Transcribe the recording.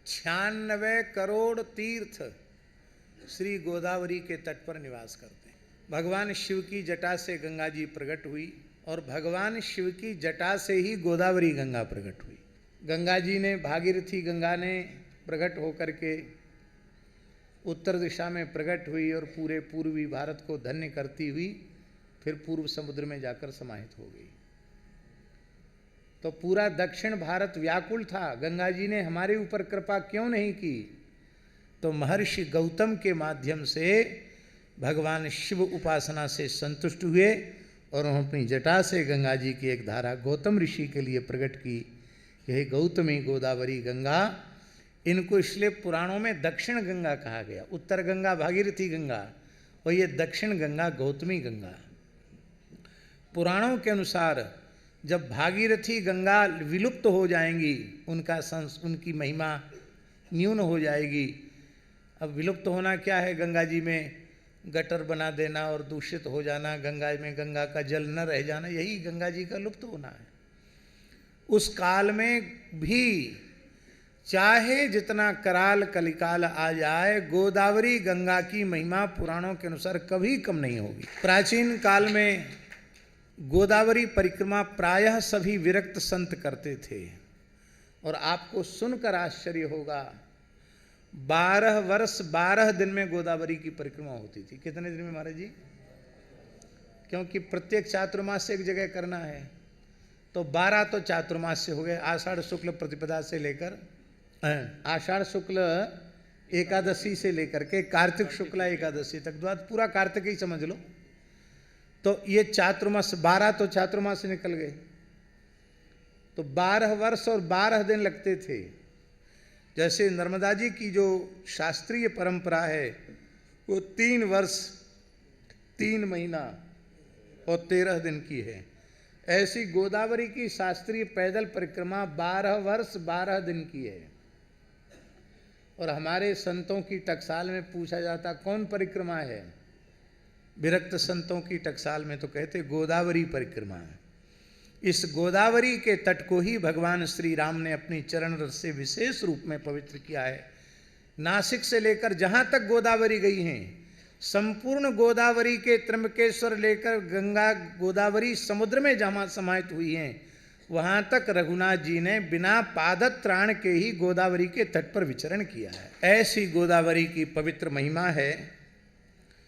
96 करोड़ तीर्थ श्री गोदावरी के तट पर निवास करते हैं। भगवान शिव की जटा से गंगा जी प्रकट हुई और भगवान शिव की जटा से ही गोदावरी गंगा प्रकट हुई। गंगा जी ने, भागीरथी गंगा ने प्रकट होकर के उत्तर दिशा में प्रकट हुई और पूरे पूर्वी भारत को धन्य करती हुई फिर पूर्व समुद्र में जाकर समाहित हो गई। तो पूरा दक्षिण भारत व्याकुल था, गंगा जी ने हमारे ऊपर कृपा क्यों नहीं की? तो महर्षि गौतम के माध्यम से भगवान शिव उपासना से संतुष्ट हुए और उन्होंने अपनी जटा से गंगा जी की एक धारा गौतम ऋषि के लिए प्रकट की कि हे गौतमी गोदावरी गंगा। इनको इसलिए पुराणों में दक्षिण गंगा कहा गया। उत्तर गंगा भागीरथी गंगा और ये दक्षिण गंगा गौतमी गंगा। पुराणों के अनुसार जब भागीरथी गंगा विलुप्त हो जाएंगी, उनकी महिमा न्यून हो जाएगी। अब विलुप्त होना क्या है? गंगा जी में गटर बना देना और दूषित हो जाना, गंगा में गंगा का जल न रह जाना, यही गंगा जी का लुप्त होना है। उस काल में भी चाहे जितना कराल कलिकाल आ जाए, गोदावरी गंगा की महिमा पुराणों के अनुसार कभी कम नहीं होगी। प्राचीन काल में गोदावरी परिक्रमा प्रायः सभी विरक्त संत करते थे और आपको सुनकर आश्चर्य होगा, 12 वर्ष 12 दिन में गोदावरी की परिक्रमा होती थी। कितने दिन में महाराज जी? क्योंकि प्रत्येक चातुर्मास से एक जगह करना है, तो 12 तो चातुर्मास से हो गए। आषाढ़ शुक्ल प्रतिपदा से लेकर आषाढ़ शुक्ल एकादशी से लेकर के कार्तिक शुक्ला एकादशी तक, तो पूरा कार्तिक ही समझ लो। तो ये चातुर्मास 12 तो चातुर्मास से निकल गए, तो 12 वर्ष और 12 दिन लगते थे। जैसे नर्मदा जी की जो शास्त्रीय परंपरा है वो 3 वर्ष 3 महीना और 13 दिन की है, ऐसी गोदावरी की शास्त्रीय पैदल परिक्रमा 12 वर्ष 12 दिन की है। और हमारे संतों की टकसाल में पूछा जाता कौन परिक्रमा है? विरक्त संतों की टकसाल में तो कहते गोदावरी परिक्रमा है। इस गोदावरी के तट को ही भगवान श्री राम ने अपनी चरण रस से विशेष रूप में पवित्र किया है। नासिक से लेकर जहाँ तक गोदावरी गई हैं, संपूर्ण गोदावरी के त्र्यंबकेश्वर लेकर गंगा गोदावरी समुद्र में जहाँ समाहित हुई हैं, वहाँ तक रघुनाथ जी ने बिना पादत्राण के ही गोदावरी के तट पर विचरण किया है। ऐसी गोदावरी की पवित्र महिमा है